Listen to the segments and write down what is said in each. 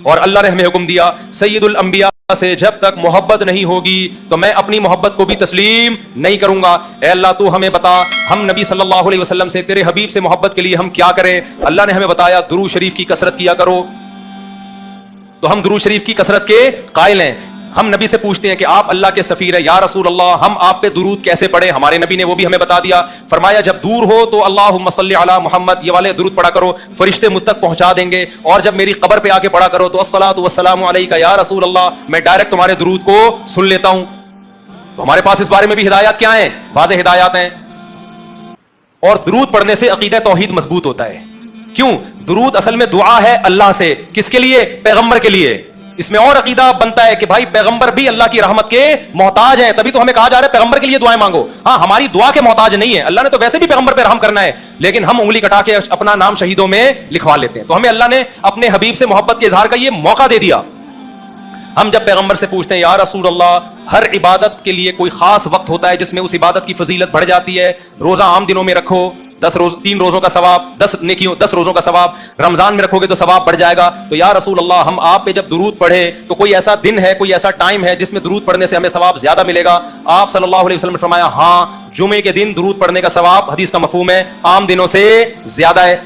اور اللہ نے ہمیں حکم دیا سید الانبیاء سے جب تک محبت نہیں ہوگی تو میں اپنی محبت کو بھی تسلیم نہیں کروں گا. اے اللہ تو ہمیں بتا ہم نبی صلی اللہ علیہ وسلم سے تیرے حبیب سے محبت کے لیے ہم کیا کریں. اللہ نے ہمیں بتایا درود شریف کی کثرت کیا کرو. تو ہم درود شریف کی کثرت کے قائل ہیں. ہم نبی سے پوچھتے ہیں کہ آپ اللہ کے سفیر ہیں یا رسول اللہ, ہم آپ پہ درود کیسے پڑھیں؟ ہمارے نبی نے وہ بھی ہمیں بتا دیا. فرمایا جب دور ہو تو اللہم صلی علی محمد یہ والے درود پڑھا کرو, فرشتے مجھ تک پہنچا دیں گے. اور جب میری قبر پہ آ کے پڑھا کرو تو الصلاۃ والسلام علیک یا رسول اللہ, میں ڈائریکٹ تمہارے درود کو سن لیتا ہوں. تو ہمارے پاس اس بارے میں بھی ہدایات کیا ہیں؟ واضح ہدایات ہیں. اور درود پڑھنے سے عقیدہ توحید مضبوط ہوتا ہے. کیوں؟ درود اصل میں دعا ہے اللہ سے. کس کے لیے؟ پیغمبر کے لیے. اس میں اور عقیدہ بنتا ہے کہ بھائی پیغمبر بھی اللہ کی رحمت کے محتاج ہیں, تبھی تو ہمیں کہا جا رہا ہے پیغمبر کے لیے دعائیں مانگو. ہاں ہماری دعا کے محتاج نہیں ہے, اللہ نے تو ویسے بھی پیغمبر پہ رحم کرنا ہے, لیکن ہم انگلی کٹا کے اپنا نام شہیدوں میں لکھوا لیتے ہیں. تو ہمیں اللہ نے اپنے حبیب سے محبت کے اظہار کا یہ موقع دے دیا. ہم جب پیغمبر سے پوچھتے ہیں یا رسول اللہ, ہر عبادت کے لیے کوئی خاص وقت ہوتا ہے جس میں اس عبادت کی فضیلت بڑھ جاتی ہے. روزہ عام دنوں میں رکھو 3 روزوں کا ثواب 10 نیکیوں 10 روزوں کا ثواب, رمضان میں رکھو گے تو ثواب بڑھ جائے گا. تو یا رسول اللہ ہم آپ پہ جب درود پڑھے تو کوئی ایسا دن ہے, کوئی ایسا ٹائم ہے جس میں درود پڑھنے سے ہمیں ثواب زیادہ ملے گا؟ آپ صلی اللہ علیہ وسلم نے فرمایا ہاں, جمعے کے دن درود پڑھنے کا ثواب, حدیث کا مفہوم ہے, عام دنوں سے زیادہ ہے.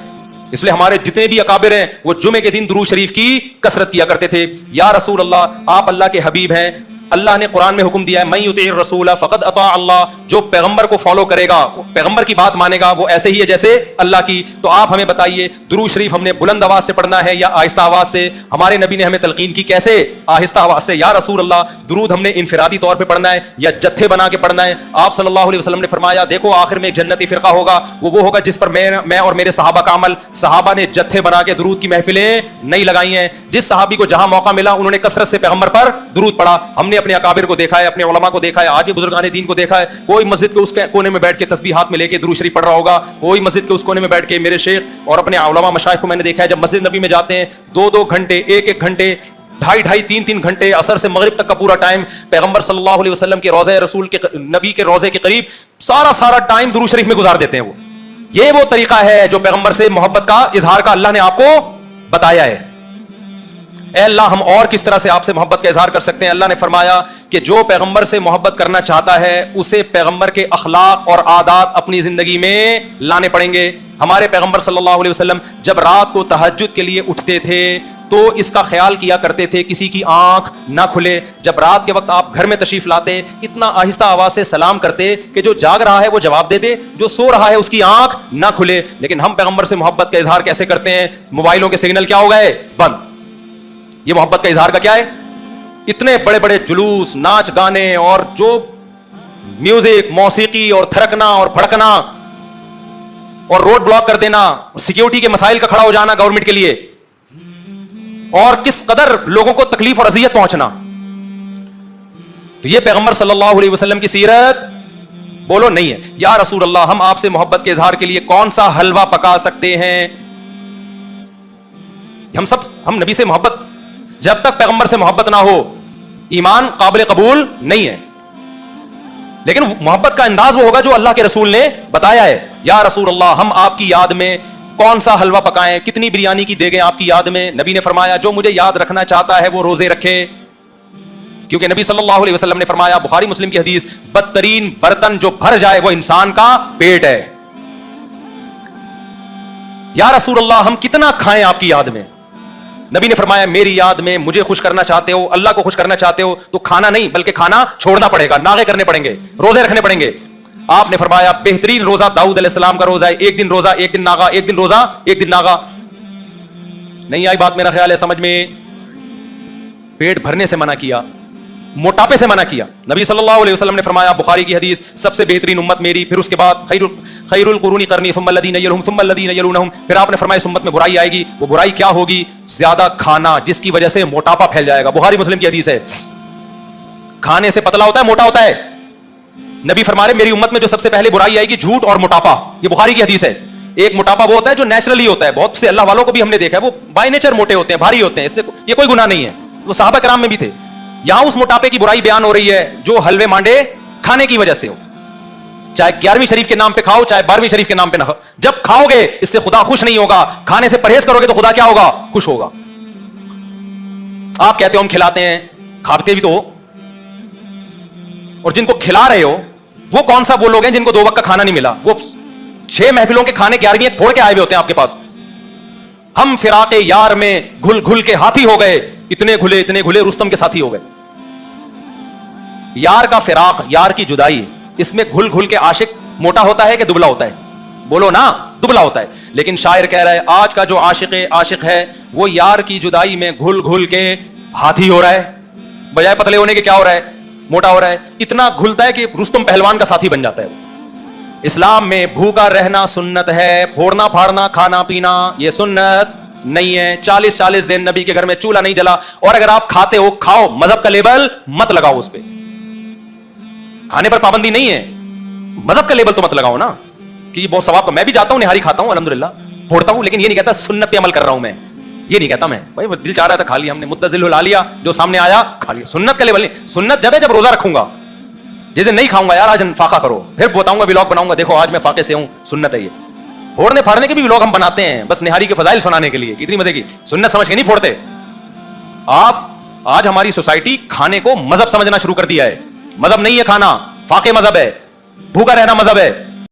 اس لیے ہمارے جتنے بھی اکابر ہیں وہ جمعے کے دن درود شریف کی کثرت کیا کرتے تھے. یا رسول اللہ آپ اللہ کے حبیب ہیں, اللہ نے قرآن میں حکم دیا ہے من یطیع الرسول فقد اطاع اللہ, جو پیغمبر کو فالو کرے گا, پیغمبر کی بات مانے گا, وہ ایسے ہی ہے جیسے اللہ کی. تو آپ ہمیں بتائیے درود شریف ہم نے بلند آواز سے پڑھنا ہے یا آہستہ آواز سے؟ ہمارے نبی نے ہمیں تلقین کی کیسے؟ آہستہ آواز سے. یا رسول اللہ درود ہم نے انفرادی طور پہ پڑھنا ہے یا جتھے بنا کے پڑھنا ہے؟ آپ صلی اللہ علیہ وسلم نے فرمایا دیکھو آخر میں ایک جنتی فرقہ ہوگا, وہ ہوگا جس پر میں اور میرے صحابہ کا عمل. صحابہ نے جتھے بنا کے درود کی محفلیں نہیں لگائی ہیں. جس صحابی کو جہاں موقع ملا انہوں نے کثرت سے پیغمبر پر درود پڑھا. ہم نے اپنے اکابر کو دیکھا ہے, اپنے علماء کو دیکھا ہے, آج بھی بزرگان دین کو دیکھا ہے, کوئی مسجد کے اس کونے میں بیٹھ کے تسبیح ہاتھ میں لے کے درود شریف پڑھ رہا ہوگا, کوئی مسجد کے اس کونے میں بیٹھ کے. میرے شیخ اور اپنے علماء مشائخ کو میں نے دیکھا ہے جب مسجد نبی میں جاتے ہیں 2 گھنٹے 1 گھنٹے 2.5 3 گھنٹے عصر سے مغرب تک کا پورا ٹائم پیغمبر صلی اللہ علیہ وسلم کے روضہ رسول کے نبی کے روضے کے قریب سارا ٹائم درود شریف میں گزار دیتے ہیں. یہ وہ طریقہ ہے جو پیغمبر سے محبت کا اظہار کا اللہ نے آپ کو بتایا ہے. اے اللہ ہم اور کس طرح سے آپ سے محبت کا اظہار کر سکتے ہیں؟ اللہ نے فرمایا کہ جو پیغمبر سے محبت کرنا چاہتا ہے اسے پیغمبر کے اخلاق اور عادات اپنی زندگی میں لانے پڑیں گے. ہمارے پیغمبر صلی اللہ علیہ وسلم جب رات کو تہجد کے لیے اٹھتے تھے تو اس کا خیال کیا کرتے تھے کسی کی آنکھ نہ کھلے. جب رات کے وقت آپ گھر میں تشریف لاتے اتنا آہستہ آواز سے سلام کرتے کہ جو جاگ رہا ہے وہ جواب دے دے, جو سو رہا ہے اس کی آنکھ نہ کھلے. لیکن ہم پیغمبر سے محبت کا اظہار کیسے کرتے ہیں؟ موبائلوں کے سگنل کیا ہو گئے؟ بند. یہ محبت کا اظہار کا کیا ہے؟ اتنے بڑے بڑے جلوس, ناچ گانے اور جو میوزک, موسیقی اور تھرکنا اور بھڑکنا اور روڈ بلاک کر دینا, سیکیورٹی کے مسائل کا کھڑا ہو جانا گورنمنٹ کے لیے, اور کس قدر لوگوں کو تکلیف اور اذیت پہنچنا. تو یہ پیغمبر صلی اللہ علیہ وسلم کی سیرت بولو نہیں ہے. یا رسول اللہ ہم آپ سے محبت کے اظہار کے لیے کون سا حلوہ پکا سکتے ہیں؟ ہم نبی سے محبت, جب تک پیغمبر سے محبت نہ ہو ایمان قابل قبول نہیں ہے. لیکن محبت کا انداز وہ ہوگا جو اللہ کے رسول نے بتایا ہے. یا رسول اللہ ہم آپ کی یاد میں کون سا حلوہ پکائیں, کتنی بریانی کی دیگیں آپ کی یاد میں؟ نبی نے فرمایا جو مجھے یاد رکھنا چاہتا ہے وہ روزے رکھے. کیونکہ نبی صلی اللہ علیہ وسلم نے فرمایا, بخاری مسلم کی حدیث, بدترین برتن جو بھر جائے وہ انسان کا پیٹ ہے. یا رسول اللہ ہم کتنا کھائیں آپ کی یاد میں؟ نبی نے فرمایا میری یاد میں مجھے خوش کرنا چاہتے ہو, اللہ کو خوش کرنا چاہتے ہو تو کھانا نہیں بلکہ کھانا چھوڑنا پڑے گا, ناغے کرنے پڑیں گے, روزے رکھنے پڑیں گے. آپ نے فرمایا بہترین روزہ داؤد علیہ السلام کا روزہ ہے, 1 دن روزہ 1 دن ناغا, 1 دن روزہ 1 دن ناغا. نہیں آئی بات میرا خیال ہے سمجھ میں؟ پیٹ بھرنے سے منع کیا, موٹاپے سے منع کیا. نبی صلی اللہ علیہ وسلم نے فرمایا, بخاری کی حدیث, سب سے بہترین امت میری, پھر اس کے بعد خیر القرون قرنی ثم الذین یلونہم ثم الذین یلونہم. پھر آپ نے فرمایا اس امت میں برائی آئے گی. وہ برائی کیا ہوگی؟ زیادہ کھانا, جس کی وجہ سے موٹاپا پھیل جائے گا. بخاری مسلم کی حدیث ہے. کھانے سے پتلا ہوتا ہے, موٹا ہوتا ہے. نبی فرما رہے میری امت میں جو سب سے پہلے برائی آئے گی جھوٹ اور موٹاپا. یہ بخاری کی حدیث ہے. ایک موٹاپا وہ ہوتا ہے جو نیچرلی ہوتا ہے, بہت سے اللہ والوں کو بھی ہم نے دیکھا ہے وہ بائی نیچر موٹے ہوتے ہیں, بھاری ہوتے ہیں, اس سے یہ کوئی گناہ نہیں ہے, وہ صحابہ کرام میں بھی تھے. یہاں اس موٹاپے کی برائی بیان ہو رہی ہے جو حلوے مانڈے کھانے کی وجہ سے ہو, چاہے 11ویں شریف کے نام پہ کھاؤ چاہے 12ویں شریف کے نام پہ نہ کھاؤ. جب کھاؤ گے اس سے خدا خوش نہیں ہوگا, کھانے سے پرہیز کرو گے تو خدا کیا ہوگا؟ خوش ہوگا. آپ کہتے ہو ہم کھلاتے ہیں, کھاتے بھی تو ہو, اور جن کو کھلا رہے ہو وہ کون سا وہ لوگ ہیں جن کو 2 وقت کا کھانا نہیں ملا, وہ 6 محفلوں کے کھانے 11ویں پھوڑ کے آئے ہوئے ہوتے ہیں آپ کے پاس. ہم فراق یار میں گھل گھل کے ہاتھی ہو گئے, اتنے گھلے رستم کے ساتھی ہو گئے. یار کا فراق, یار کی جدائی, اس میں گھل گھل کے عاشق موٹا ہوتا ہے کہ دبلا ہوتا ہے؟ بولو نا, دبلا ہوتا ہے. لیکن شاعر کہہ رہا ہے آج کا جو عاشق ہے وہ یار کی جدائی میں گھل گھل کے ہاتھی ہو رہا ہے, بجائے پتلے ہونے کے کیا ہو رہا ہے, موٹا ہو رہا ہے. اتنا گھلتا ہے کہ رستم پہلوان کا ساتھی بن جاتا ہے. اسلام میں بھوکا رہنا سنت ہے, پھوڑنا پھاڑنا کھانا پینا یہ سنت نہیں ہے. 40 دن نبی کے گھر میں چولہا نہیں جلا, اور اگر آپ کھاتے ہو کھاؤ, مذہب کا لیبل مت لگاؤ اس پہ. کھانے پر پابندی نہیں ہے, مذہب کا لیبل تو مت لگاؤ نا کہ یہ بہت ثواب کا. میں بھی جاتا ہوں نہاری کھاتا ہوں الحمدللہ, پھوڑتا ہوں, لیکن یہ نہیں کہتا سنت پہ عمل کر رہا ہوں میں, یہ نہیں کہتا میں. بھائی دل چاہ رہا تھا کھا لیا ہم نے, متزل لا لیا, جو سامنے آیا کھا لیا. سنت کا لیبل نہیں. سنت جب ہے جب روزہ رکھوں گا, جیسے نہیں کھاؤں گا یار آج فاقہ کرو, پھر بتاؤں گا ولاگ بناؤں گا, دیکھو آج میں فاقے سے ہوں, سنت ہے یہ. پھوڑنے پھاڑنے کے بھی ولاگ ہم بناتے ہیں بس نہاری کے فضائل سنانے کے لیے, کتنی مزے کی. سنت سمجھ کے نہیں پھوڑتے آپ. آج ہماری سوسائٹی کھانے کو مذہب سمجھنا شروع کر دیا ہے. مذہب نہیں ہے کھانا, فاقے مذہب ہے, بھوکا رہنا مذہب ہے.